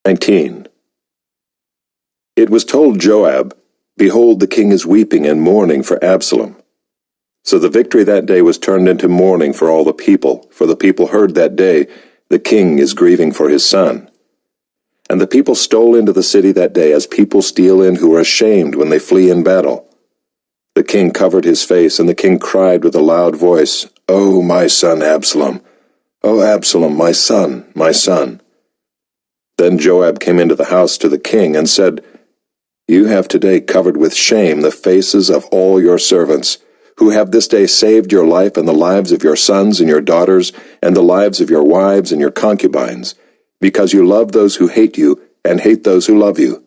19. It was told Joab, Behold, the king is weeping and mourning for Absalom. So the victory that day was turned into mourning for all the people, for the people heard that day, The king is grieving for his son. And the people stole into the city that day as people steal in who are ashamed when they flee in battle. The king covered his face, and the king cried with a loud voice, O my son Absalom! O Absalom, my son, my son! Then Joab came into the house to the king and said, You have today covered with shame the faces of all your servants, who have this day saved your life and the lives of your sons and your daughters, and the lives of your wives and your concubines, because you love those who hate you and hate those who love you.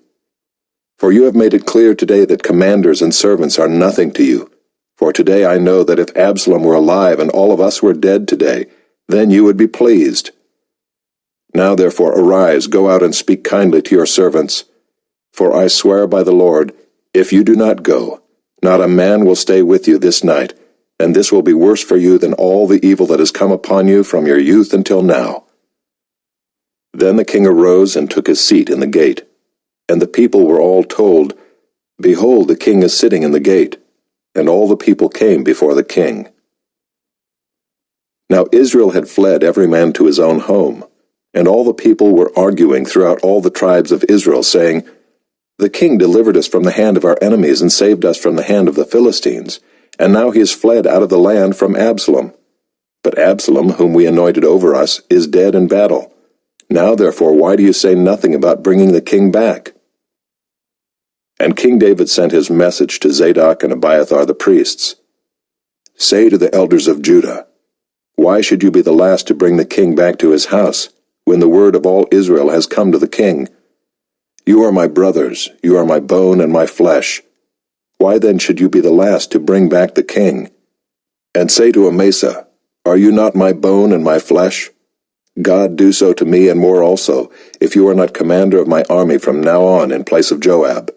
For you have made it clear today that commanders and servants are nothing to you. For today I know that if Absalom were alive and all of us were dead today, then you would be pleased. Now therefore arise, go out and speak kindly to your servants. For I swear by the Lord, if you do not go, not a man will stay with you this night, and this will be worse for you than all the evil that has come upon you from your youth until now. Then the king arose and took his seat in the gate, and the people were all told, Behold, the king is sitting in the gate, and all the people came before the king. Now Israel had fled every man to his own home, and all the people were arguing throughout all the tribes of Israel, saying, The king delivered us from the hand of our enemies and saved us from the hand of the Philistines, and now he has fled out of the land from Absalom. But Absalom, whom we anointed over us, is dead in battle. Now therefore why do you say nothing about bringing the king back? And King David sent his message to Zadok and Abiathar the priests. Say to the elders of Judah, Why should you be the last to bring the king back to his house, when the word of all Israel has come to the king? You are my brothers, you are my bone and my flesh. Why then should you be the last to bring back the king? And say to Amasa, Are you not my bone and my flesh? God do so to me and more also, if you are not commander of my army from now on in place of Joab.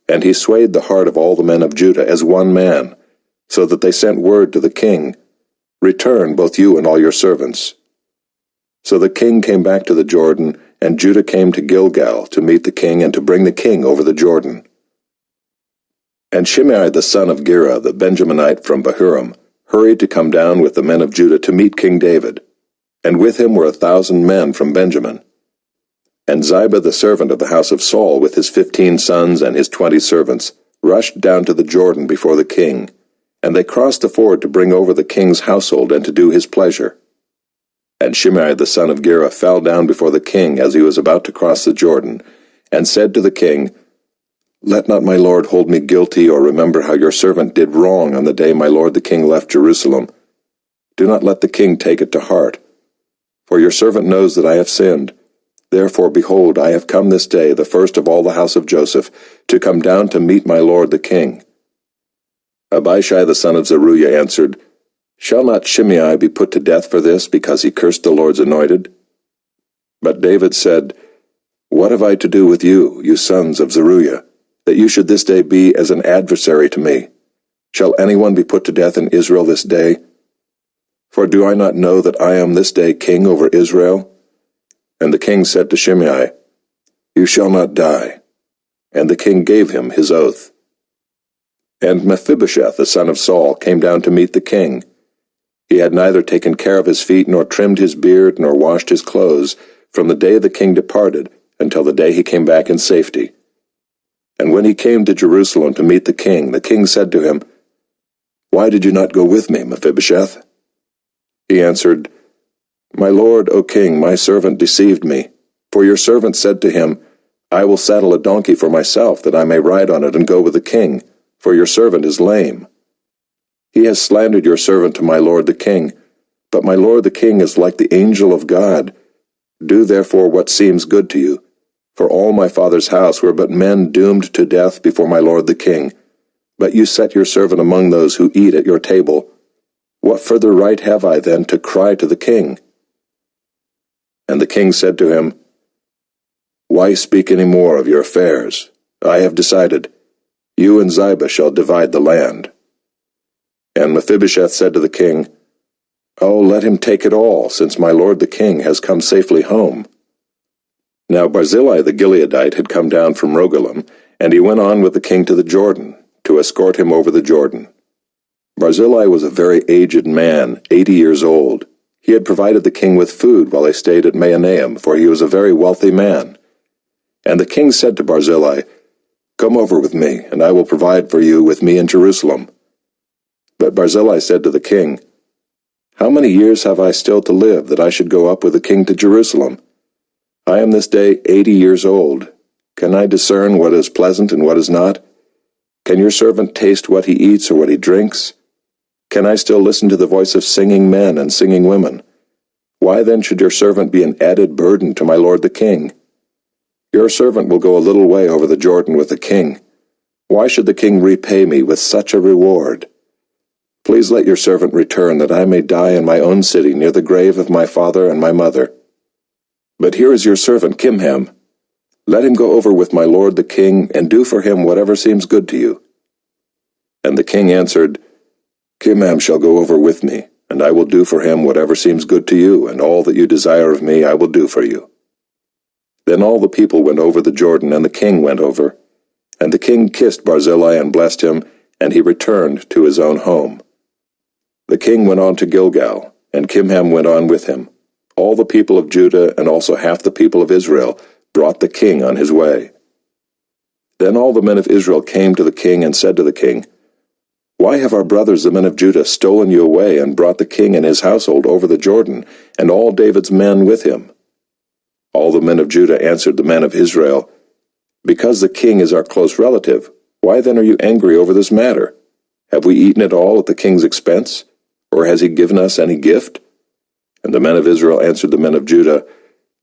And he swayed the heart of all the men of Judah as one man, so that they sent word to the king, Return, both you and all your servants. So the king came back to the Jordan, and Judah came to Gilgal to meet the king and to bring the king over the Jordan. And Shimei the son of Gera, the Benjaminite from Bahurim, hurried to come down with the men of Judah to meet King David, and with him were 1,000 men from Benjamin. And Ziba the servant of the house of Saul, with his 15 sons and his 20 servants, rushed down to the Jordan before the king, and they crossed the ford to bring over the king's household and to do his pleasure. And Shimei the son of Gera fell down before the king as he was about to cross the Jordan, and said to the king, Let not my lord hold me guilty, or remember how your servant did wrong on the day my lord the king left Jerusalem. Do not let the king take it to heart. For your servant knows that I have sinned. Therefore, behold, I have come this day, the first of all the house of Joseph, to come down to meet my lord the king. Abishai the son of Zeruiah answered, Shall not Shimei be put to death for this, because he cursed the Lord's anointed? But David said, What have I to do with you, you sons of Zeruiah, that you should this day be as an adversary to me? Shall anyone be put to death in Israel this day? For do I not know that I am this day king over Israel? And the king said to Shimei, You shall not die. And the king gave him his oath. And Mephibosheth the son of Saul came down to meet the king. He had neither taken care of his feet, nor trimmed his beard, nor washed his clothes, from the day the king departed until the day he came back in safety. And when he came to Jerusalem to meet the king said to him, Why did you not go with me, Mephibosheth? He answered, My lord, O king, my servant deceived me. For your servant said to him, I will saddle a donkey for myself, that I may ride on it and go with the king, for your servant is lame. He has slandered your servant to my lord the king, but my lord the king is like the angel of God. Do therefore what seems good to you, for all my father's house were but men doomed to death before my lord the king. But you set your servant among those who eat at your table. What further right have I then to cry to the king? And the king said to him, Why speak any more of your affairs? I have decided. You and Ziba shall divide the land. And Mephibosheth said to the king, Oh, let him take it all, since my lord the king has come safely home. Now Barzillai the Gileadite had come down from Rogelim, and he went on with the king to the Jordan, to escort him over the Jordan. Barzillai was a very aged man, 80 years old. He had provided the king with food while they stayed at Mahanaim, for he was a very wealthy man. And the king said to Barzillai, "Come over with me, and I will provide for you with me in Jerusalem." But Barzillai said to the king, "How many years have I still to live, that I should go up with the king to Jerusalem? I am this day 80 years old. Can I discern what is pleasant and what is not? Can your servant taste what he eats or what he drinks? Can I still listen to the voice of singing men and singing women? Why then should your servant be an added burden to my lord the king? Your servant will go a little way over the Jordan with the king. Why should the king repay me with such a reward? Please let your servant return, that I may die in my own city near the grave of my father and my mother. But here is your servant Kimham. Let him go over with my lord the king, and do for him whatever seems good to you." And the king answered, "Kimham shall go over with me, and I will do for him whatever seems good to you, and all that you desire of me I will do for you." Then all the people went over the Jordan, and the king went over. And the king kissed Barzillai and blessed him, and he returned to his own home. The king went on to Gilgal, and Kimham went on with him. All the people of Judah and also half the people of Israel brought the king on his way. Then all the men of Israel came to the king and said to the king, "Why have our brothers the men of Judah stolen you away and brought the king and his household over the Jordan, and all David's men with him?" All the men of Judah answered the men of Israel, "Because the king is our close relative, why then are you angry over this matter? Have we eaten it all at the king's expense? Or has he given us any gift?" And the men of Israel answered the men of Judah,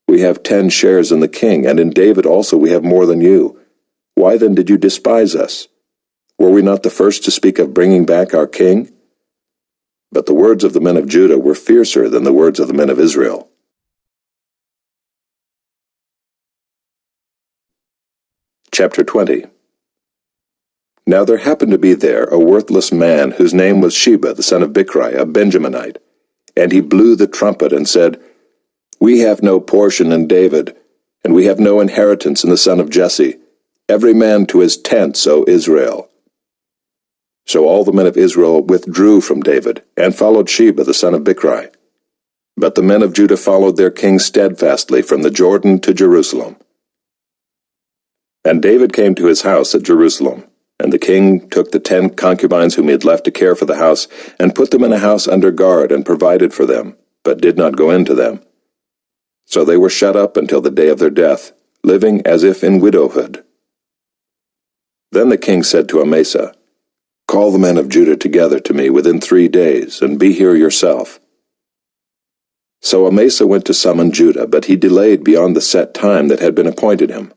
"We have 10 shares in the king, and in David also we have more than you. Why then did you despise us? Were we not the first to speak of bringing back our king?" But the words of the men of Judah were fiercer than the words of the men of Israel. Chapter 20. Now there happened to be there a worthless man whose name was Sheba the son of Bichri, a Benjaminite. And he blew the trumpet and said, "We have no portion in David, and we have no inheritance in the son of Jesse. Every man to his tents, O Israel." So all the men of Israel withdrew from David, and followed Sheba the son of Bichri. But the men of Judah followed their king steadfastly from the Jordan to Jerusalem. And David came to his house at Jerusalem. And the king took the 10 concubines whom he had left to care for the house, and put them in a house under guard, and provided for them, but did not go into them. So they were shut up until the day of their death, living as if in widowhood. Then the king said to Amasa, "Call the men of Judah together to me within 3 days, and be here yourself." So Amasa went to summon Judah, but he delayed beyond the set time that had been appointed him.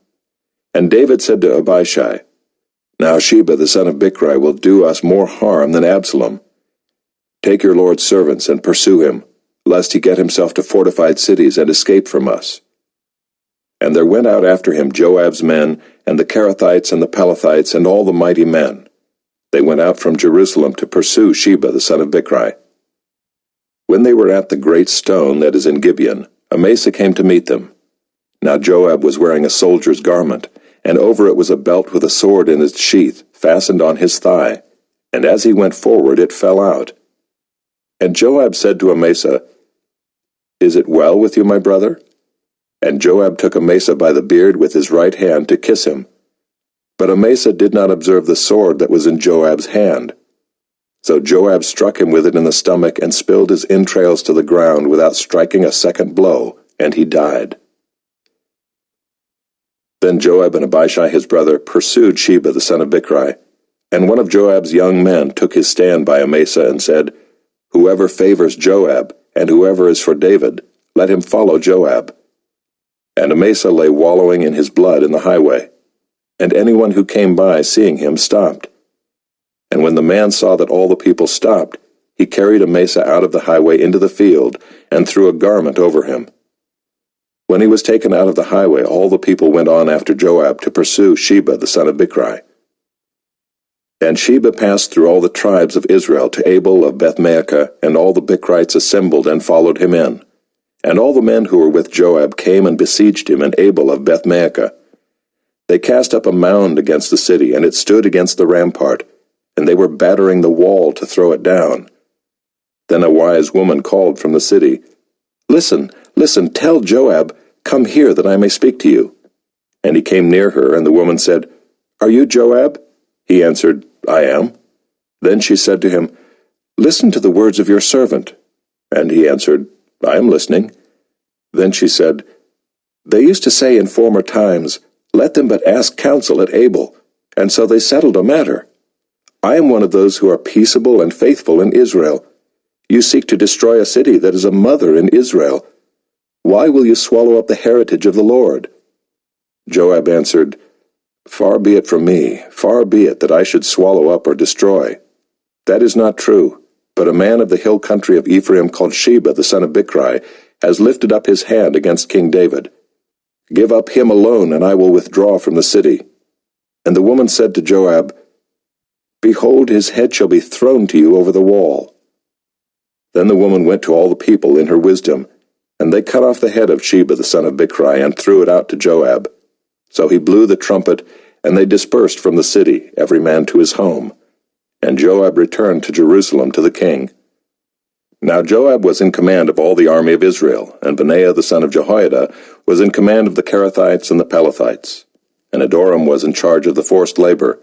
And David said to Abishai, "Now Sheba the son of Bichri will do us more harm than Absalom. Take your lord's servants and pursue him, lest he get himself to fortified cities and escape from us." And there went out after him Joab's men, and the Kerethites and the Pelethites, and all the mighty men. They went out from Jerusalem to pursue Sheba the son of Bichri. When they were at the great stone that is in Gibeon, Amasa came to meet them. Now Joab was wearing a soldier's garment, and over it was a belt with a sword in its sheath, fastened on his thigh, and as he went forward it fell out. And Joab said to Amasa, "Is it well with you, my brother?" And Joab took Amasa by the beard with his right hand to kiss him. But Amasa did not observe the sword that was in Joab's hand. So Joab struck him with it in the stomach, and spilled his entrails to the ground without striking a second blow, and he died. Then Joab and Abishai his brother pursued Sheba the son of Bichri, and one of Joab's young men took his stand by Amasa and said, "Whoever favors Joab, and whoever is for David, let him follow Joab." And Amasa lay wallowing in his blood in the highway, and anyone who came by seeing him stopped. And when the man saw that all the people stopped, he carried Amasa out of the highway into the field, and threw a garment over him. When he was taken out of the highway, all the people went on after Joab to pursue Sheba the son of Bichri. And Sheba passed through all the tribes of Israel to Abel of Bethmaachah, and all the Bichrites assembled and followed him in. And all the men who were with Joab came and besieged him in Abel of Beth-maachah. They cast up a mound against the city, and it stood against the rampart, and they were battering the wall to throw it down. Then a wise woman called from the city, "Listen, listen, tell Joab, 'Come here, that I may speak to you.' And he came near her, and the woman said, 'Are you Joab?' He answered, 'I am.' Then she said to him, 'Listen to the words of your servant.' And he answered, 'I am listening.' Then she said, 'They used to say in former times, Let them but ask counsel at Abel, and so they settled a matter. I am one of those who are peaceable and faithful in Israel. You seek to destroy a city that is a mother in Israel. Why will you swallow up the heritage of the Lord?' Joab answered, 'Far be it from me, far be it that I should swallow up or destroy. That is not true, but a man of the hill country of Ephraim called Sheba the son of Bichri has lifted up his hand against King David. Give up him alone, and I will withdraw from the city.' And the woman said to Joab, 'Behold, his head shall be thrown to you over the wall.' Then the woman went to all the people in her wisdom, and they cut off the head of Sheba the son of Bichri and threw it out to Joab. So he blew the trumpet, and they dispersed from the city, every man to his home. And Joab returned to Jerusalem to the king. Now Joab was in command of all the army of Israel, and Benaiah the son of Jehoiada was in command of the Kerethites and the Pelethites. And Adoram was in charge of the forced labor,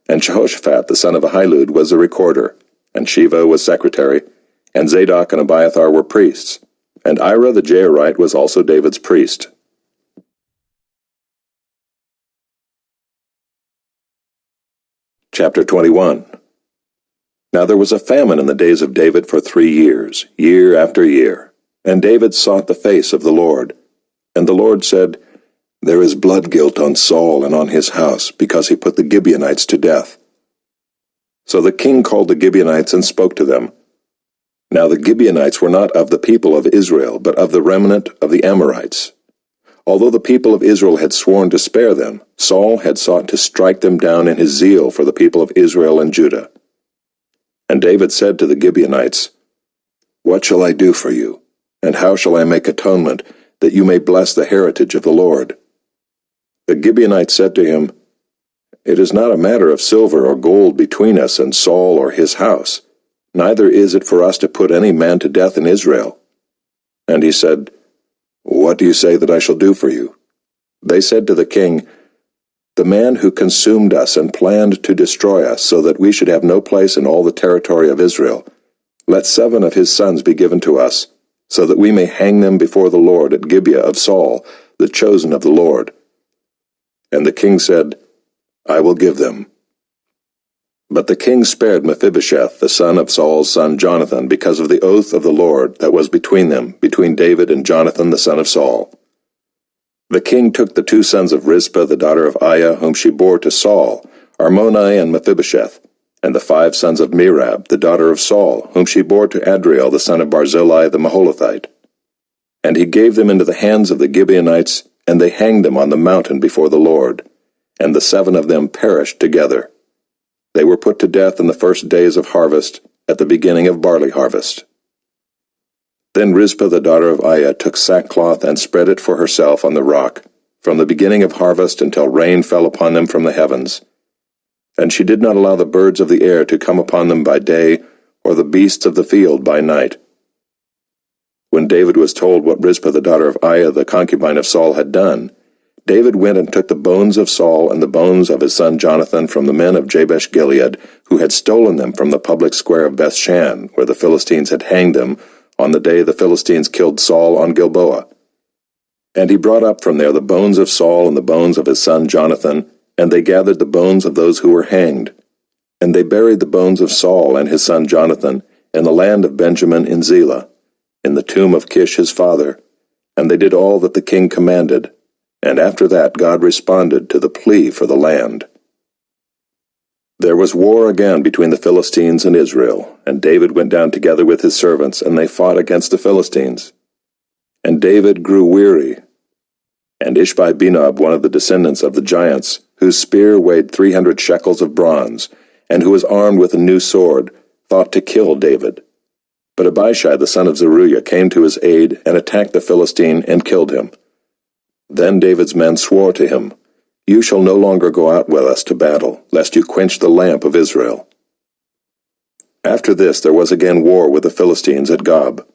and Jehoshaphat the son of Ahilud was a recorder, and Sheva was secretary, and Zadok and Abiathar were priests, and Ira the Jairite was also David's priest. Chapter 21. Now there was a famine in the days of David for 3 years, year after year. And David sought the face of the Lord. And the Lord said, There is blood guilt on Saul and on his house, because he put the Gibeonites to death. So the king called the Gibeonites and spoke to them. Now the Gibeonites were not of the people of Israel, but of the remnant of the Amorites. Although the people of Israel had sworn to spare them, Saul had sought to strike them down in his zeal for the people of Israel and Judah. And David said to the Gibeonites, What shall I do for you, and how shall I make atonement, that you may bless the heritage of the Lord? The Gibeonites said to him, It is not a matter of silver or gold between us and Saul or his house, neither is it for us to put any man to death in Israel. And he said, What do you say that I shall do for you? They said to the king, The man who consumed us and planned to destroy us, so that we should have no place in all the territory of Israel, let 7 of his sons be given to us, so that we may hang them before the Lord at Gibeah of Saul, the chosen of the Lord. And the king said, I will give them. But the king spared Mephibosheth, the son of Saul's son Jonathan, because of the oath of the Lord that was between them, between David and Jonathan the son of Saul. The king took the 2 sons of Rizpah, the daughter of Aiah, whom she bore to Saul, Armoni and Mephibosheth, and the 5 sons of Merab, the daughter of Saul, whom she bore to Adriel, the son of Barzillai the Maholathite. And he gave them into the hands of the Gibeonites, and they hanged them on the mountain before the Lord, and the 7 of them perished together. They were put to death in the first days of harvest, at the beginning of barley harvest. Then Rizpah the daughter of Aiah took sackcloth and spread it for herself on the rock, from the beginning of harvest until rain fell upon them from the heavens. And she did not allow the birds of the air to come upon them by day, or the beasts of the field by night. When David was told what Rizpah the daughter of Aiah, the concubine of Saul, had done, David went and took the bones of Saul and the bones of his son Jonathan from the men of Jabesh-Gilead, who had stolen them from the public square of Bethshan, where the Philistines had hanged them, on the day the Philistines killed Saul on Gilboa. And he brought up from there the bones of Saul and the bones of his son Jonathan, and they gathered the bones of those who were hanged. And they buried the bones of Saul and his son Jonathan in the land of Benjamin in Zelah, in the tomb of Kish his father, and they did all that the king commanded. And after that God responded to the plea for the land. There was war again between the Philistines and Israel, and David went down together with his servants, and they fought against the Philistines. And David grew weary. And Ishbi-Benob, one of the descendants of the giants, whose spear weighed 300 shekels of bronze, and who was armed with a new sword, thought to kill David. But Abishai the son of Zeruiah came to his aid and attacked the Philistine and killed him. Then David's men swore to him, "You shall no longer go out with us to battle, lest you quench the lamp of Israel." After this there was again war with the Philistines at Gob.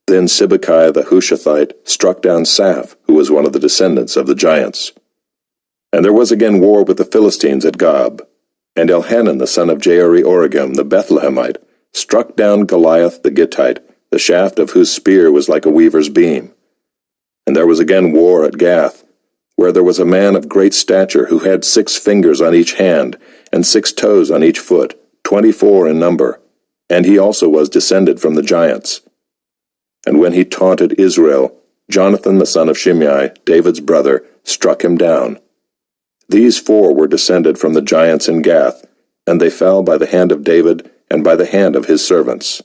Then Sibbecai the Hushathite struck down Saph, who was one of the descendants of the giants. And there was again war with the Philistines at Gob. And Elhanan the son of Jaare-Oregim the Bethlehemite struck down Goliath the Gittite, the shaft of whose spear was like a weaver's beam. And there was again war at Gath, where there was a man of great stature who had 6 fingers on each hand, and 6 toes on each foot, 24 in number, and he also was descended from the giants. And when he taunted Israel, Jonathan the son of Shimei, David's brother, struck him down. These 4 were descended from the giants in Gath, and they fell by the hand of David and by the hand of his servants.